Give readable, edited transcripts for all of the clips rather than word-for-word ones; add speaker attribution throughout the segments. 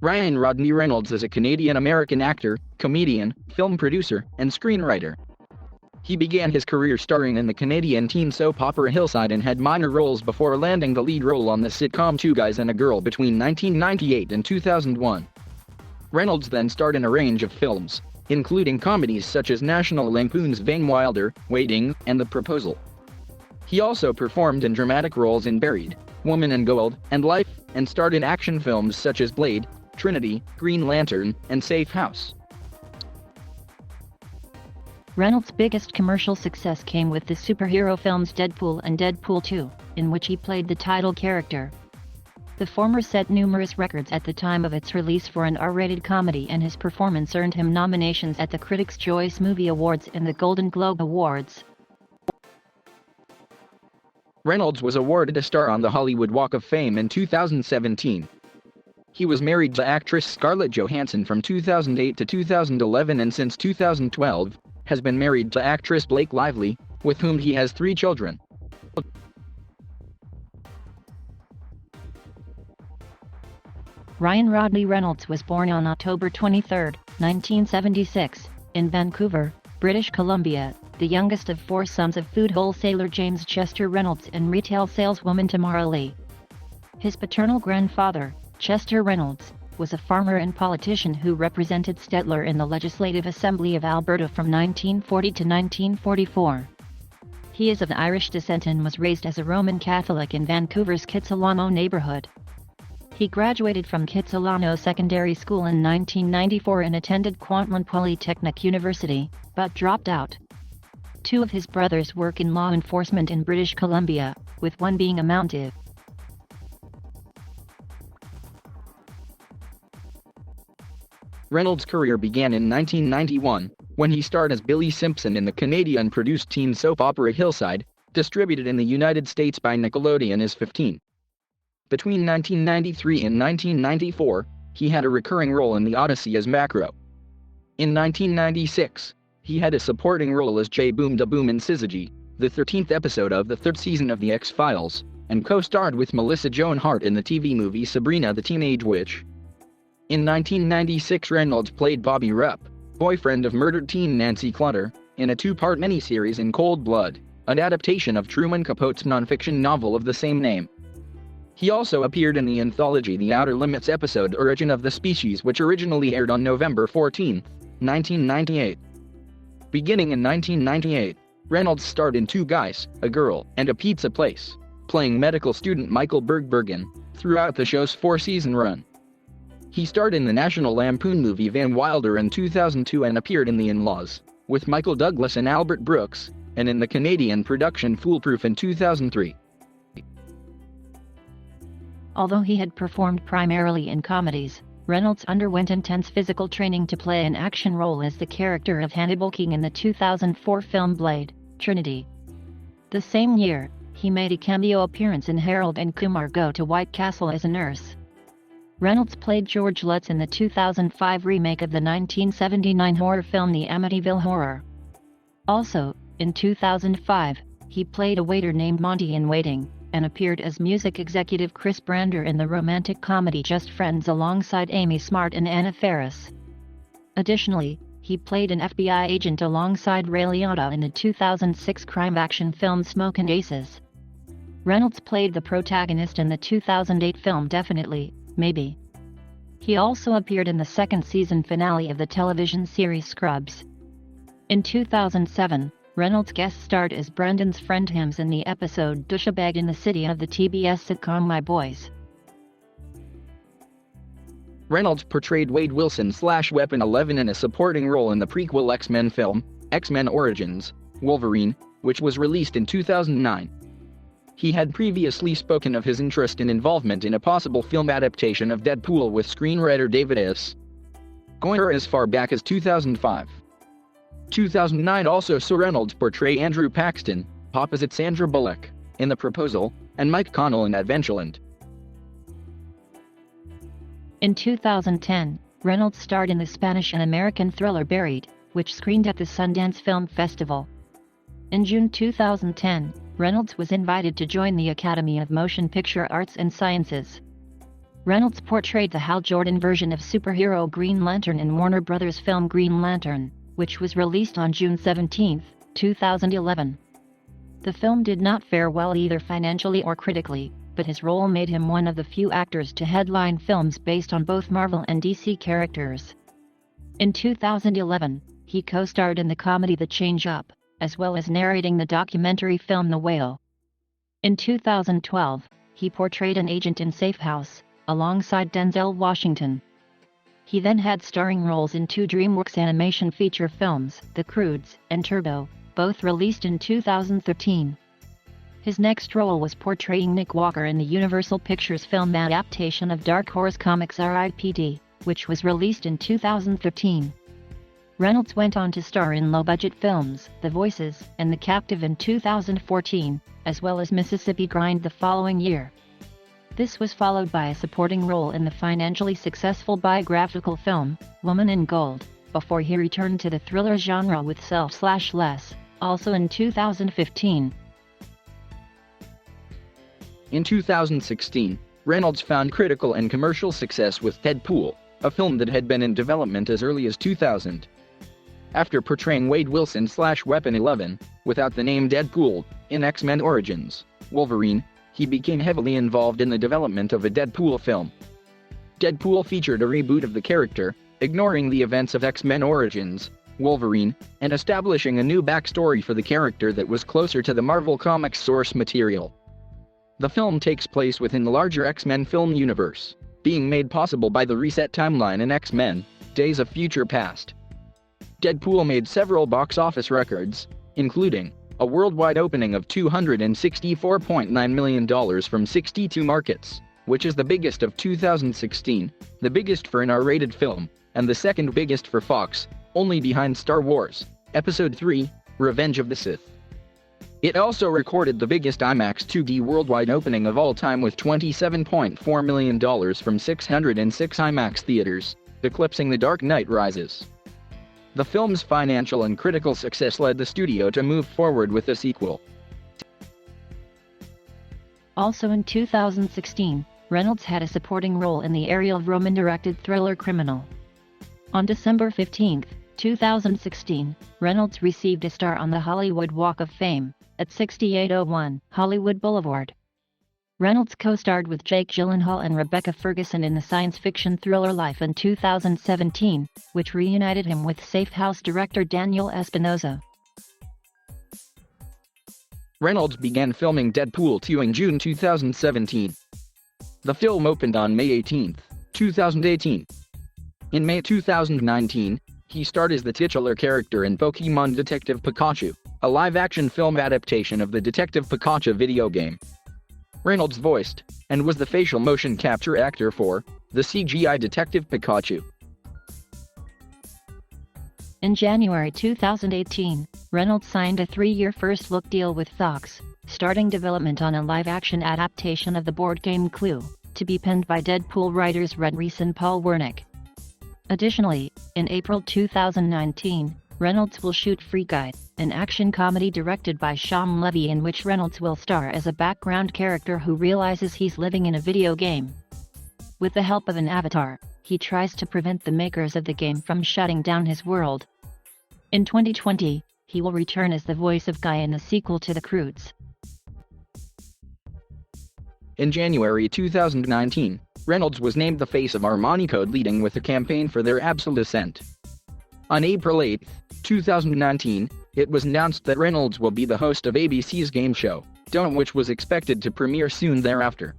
Speaker 1: Ryan Rodney Reynolds is a Canadian-American actor, comedian, film producer, and screenwriter. He began his career starring in the Canadian teen soap opera Hillside and had minor roles before landing the lead role on the sitcom Two Guys and a Girl between 1998 and 2001. Reynolds then starred in a range of films, including comedies such as National Lampoon's Van Wilder, Waiting, and The Proposal. He also performed in dramatic roles in Buried, Woman in Gold, and Life, and starred in action films such as Blade, Trinity, Green Lantern, and Safe House.
Speaker 2: Reynolds' biggest commercial success came with the superhero films Deadpool and Deadpool 2, in which he played the title character. The former set numerous records at the time of its release for an R-rated comedy, and his performance earned him nominations at the Critics' Choice Movie Awards and the Golden Globe Awards.
Speaker 1: Reynolds was awarded a star on the Hollywood Walk of Fame in 2017. He was married to actress Scarlett Johansson from 2008 to 2011 and since 2012, has been married to actress Blake Lively, with whom he has 3 children.
Speaker 2: Ryan Rodney Reynolds was born on October 23, 1976, in Vancouver, British Columbia, the youngest of 4 sons of food wholesaler James Chester Reynolds and retail saleswoman Tamara Lee. His paternal grandfather, Chester Reynolds, was a farmer and politician who represented Stettler in the Legislative Assembly of Alberta from 1940 to 1944. He is of Irish descent and was raised as a Roman Catholic in Vancouver's Kitsilano neighborhood. He graduated from Kitsilano Secondary School in 1994 and attended Kwantlen Polytechnic University, but dropped out. 2 of his brothers work in law enforcement in British Columbia, with one being a Mountie.
Speaker 1: Reynolds' career began in 1991, when he starred as Billy Simpson in the Canadian-produced teen soap opera Hillside, distributed in the United States by Nickelodeon as 15. Between 1993 and 1994, he had a recurring role in The Odyssey as Macro. In 1996, he had a supporting role as J. Boom Da Boom in Syzygy, the 13th episode of the 3rd season of The X-Files, and co-starred with Melissa Joan Hart in the TV movie Sabrina the Teenage Witch. In 1996, Reynolds played Bobby Rupp, boyfriend of murdered teen Nancy Clutter, in a 2-part miniseries In Cold Blood, an adaptation of Truman Capote's nonfiction novel of the same name. He also appeared in the anthology The Outer Limits episode Origin of the Species, which originally aired on November 14, 1998. Beginning in 1998, Reynolds starred in Two Guys, a Girl, and a Pizza Place, playing medical student Michael Bergbergen, throughout the show's 4-season run. He starred in the National Lampoon movie Van Wilder in 2002 and appeared in The In-Laws, with Michael Douglas and Albert Brooks, and in the Canadian production Foolproof in 2003.
Speaker 2: Although he had performed primarily in comedies, Reynolds underwent intense physical training to play an action role as the character of Hannibal King in the 2004 film Blade, Trinity. The same year, he made a cameo appearance in Harold and Kumar Go to White Castle as a nurse. Reynolds played George Lutz in the 2005 remake of the 1979 horror film The Amityville Horror. Also, in 2005, he played a waiter named Monty in Waiting, and appeared as music executive Chris Brander in the romantic comedy Just Friends alongside Amy Smart and Anna Faris. Additionally, he played an FBI agent alongside Ray Liotta in the 2006 crime action film Smoke and Aces. Reynolds played the protagonist in the 2008 film Definitely, Maybe. He also appeared in the 2nd season finale of the television series Scrubs. In 2007, Reynolds guest starred as Brendan's friend Hims in the episode Douchebag in the City of the TBS sitcom My Boys.
Speaker 1: Reynolds portrayed Wade Wilson/Weapon 11 in a supporting role in the prequel X-Men film, X-Men Origins, Wolverine, which was released in 2009. He had previously spoken of his interest and involvement in a possible film adaptation of Deadpool with screenwriter David S. Goyer as far back as 2005. 2009 also saw Reynolds portray Andrew Paxton, opposite Sandra Bullock, in The Proposal, and Mike Connell in Adventureland.
Speaker 2: In 2010, Reynolds starred in the Spanish and American thriller Buried, which screened at the Sundance Film Festival. In June 2010, Reynolds was invited to join the Academy of Motion Picture Arts and Sciences. Reynolds portrayed the Hal Jordan version of superhero Green Lantern in Warner Bros. Film Green Lantern, which was released on June 17, 2011. The film did not fare well either financially or critically, but his role made him one of the few actors to headline films based on both Marvel and DC characters. In 2011, he co-starred in the comedy The Change Up, as well as narrating the documentary film The Whale. In 2012, he portrayed an agent in Safe House, alongside Denzel Washington. He then had starring roles in two DreamWorks animation feature films, The Croods and Turbo, both released in 2013. His next role was portraying Nick Walker in the Universal Pictures film adaptation of Dark Horse Comics' R.I.P.D., which was released in 2013. Reynolds went on to star in low-budget films, The Voices and The Captive in 2014, as well as Mississippi Grind the following year. This was followed by a supporting role in the financially successful biographical film, Woman in Gold, before he returned to the thriller genre with Self/Less, also in 2015.
Speaker 1: In 2016, Reynolds found critical and commercial success with Deadpool, a film that had been in development as early as 2000. After portraying Wade Wilson/Weapon 11, without the name Deadpool, in X-Men Origins Wolverine, he became heavily involved in the development of a Deadpool film. Deadpool featured a reboot of the character, ignoring the events of X-Men Origins Wolverine, and establishing a new backstory for the character that was closer to the Marvel Comics source material. The film takes place within the larger X-Men film universe, being made possible by the reset timeline in X-Men: Days of Future Past. Deadpool made several box office records, including a worldwide opening of $264.9 million from 62 markets, which is the biggest of 2016, the biggest for an R-rated film, and the second biggest for Fox, only behind Star Wars, Episode 3, Revenge of the Sith. It also recorded the biggest IMAX 2D worldwide opening of all time with $27.4 million from 606 IMAX theaters, eclipsing The Dark Knight Rises. The film's financial and critical success led the studio to move forward with a sequel.
Speaker 2: Also in 2016, Reynolds had a supporting role in the Ariel Roman-directed thriller Criminal. On December 15, 2016, Reynolds received a star on the Hollywood Walk of Fame, at 6801 Hollywood Boulevard. Reynolds co-starred with Jake Gyllenhaal and Rebecca Ferguson in the science fiction thriller Life in 2017, which reunited him with Safe House director Daniel Espinosa.
Speaker 1: Reynolds began filming Deadpool 2 in June 2017. The film opened on May 18, 2018. In May 2019, he starred as the titular character in Pokémon Detective Pikachu, a live-action film adaptation of the Detective Pikachu video game. Reynolds voiced, and was the facial motion capture actor for, the CGI Detective Pikachu.
Speaker 2: In January 2018, Reynolds signed a 3-year first-look deal with Fox, starting development on a live-action adaptation of the board game Clue, to be penned by Deadpool writers Red Reese and Paul Wernick. Additionally, in April 2019, Reynolds will shoot Free Guy, an action comedy directed by Shawn Levy in which Reynolds will star as a background character who realizes he's living in a video game. With the help of an avatar, he tries to prevent the makers of the game from shutting down his world. In 2020, he will return as the voice of Guy in the sequel to The Croods.
Speaker 1: In January 2019, Reynolds was named the face of Armani Code, leading with a campaign for their absolute ascent. On April 8, 2019, it was announced that Reynolds will be the host of ABC's game show, Don't, which was expected to premiere soon thereafter.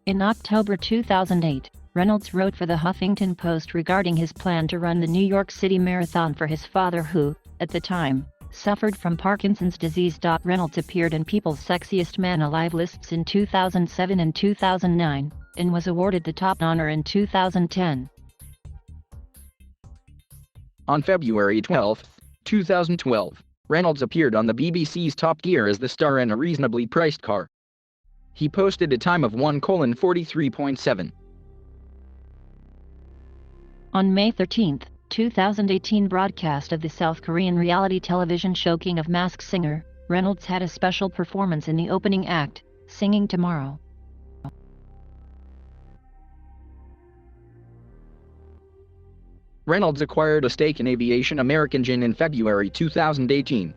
Speaker 2: In October 2008, Reynolds wrote for the Huffington Post regarding his plan to run the New York City Marathon for his father who, at the time, suffered from Parkinson's disease. Reynolds appeared in People's Sexiest Man Alive lists in 2007 and 2009, and was awarded the top honor in 2010.
Speaker 1: On February 12, 2012, Reynolds appeared on the BBC's Top Gear as the star in a reasonably priced car. He posted a time of 1:43.7.
Speaker 2: On May 13, 2018, broadcast of the South Korean reality television show King of Masked Singer, Reynolds had a special performance in the opening act, singing Tomorrow.
Speaker 1: Reynolds acquired a stake in Aviation American Gin in February 2018.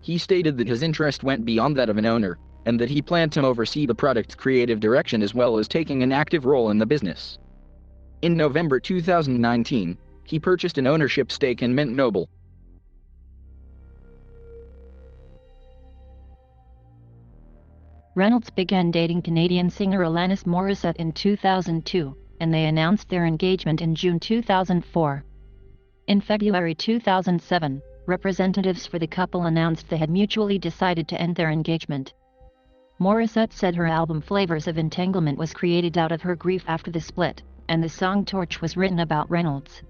Speaker 1: He stated that his interest went beyond that of an owner, and that he planned to oversee the product's creative direction as well as taking an active role in the business. In November 2019, he purchased an ownership stake in Mint Noble.
Speaker 2: Reynolds began dating Canadian singer Alanis Morissette in 2002, and they announced their engagement in June 2004. In February 2007, representatives for the couple announced they had mutually decided to end their engagement. Morissette said her album Flavors of Entanglement was created out of her grief after the split, and the song Torch was written about Reynolds.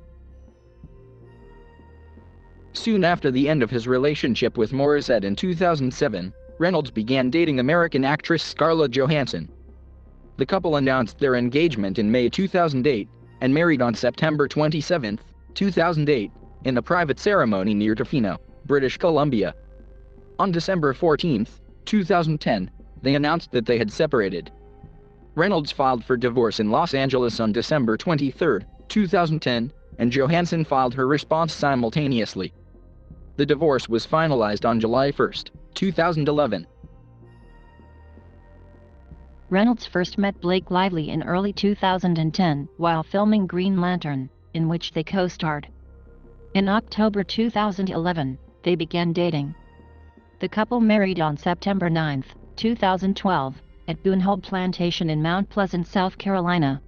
Speaker 1: Soon after the end of his relationship with Morissette in 2007, Reynolds began dating American actress Scarlett Johansson. The couple announced their engagement in May 2008, and married on September 27, 2008, in a private ceremony near Tofino, British Columbia. On December 14, 2010, they announced that they had separated. Reynolds filed for divorce in Los Angeles on December 23, 2010, and Johansson filed her response simultaneously. The divorce was finalized on July 1, 2011.
Speaker 2: Reynolds first met Blake Lively in early 2010 while filming Green Lantern, in which they co-starred. In October 2011, they began dating. The couple married on September 9, 2012, at Boonhold Plantation in Mount Pleasant, South Carolina.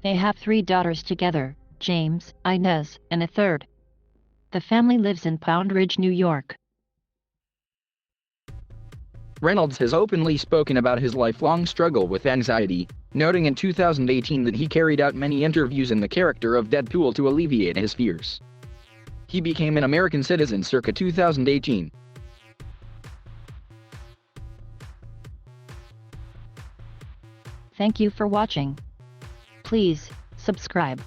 Speaker 2: They have 3 daughters together, James, Inez, and a third. The family lives in Pound Ridge, New York.
Speaker 1: Reynolds has openly spoken about his lifelong struggle with anxiety, noting in 2018 that he carried out many interviews in the character of Deadpool to alleviate his fears. He became an American citizen circa 2018.
Speaker 2: Thank you for watching. Please subscribe.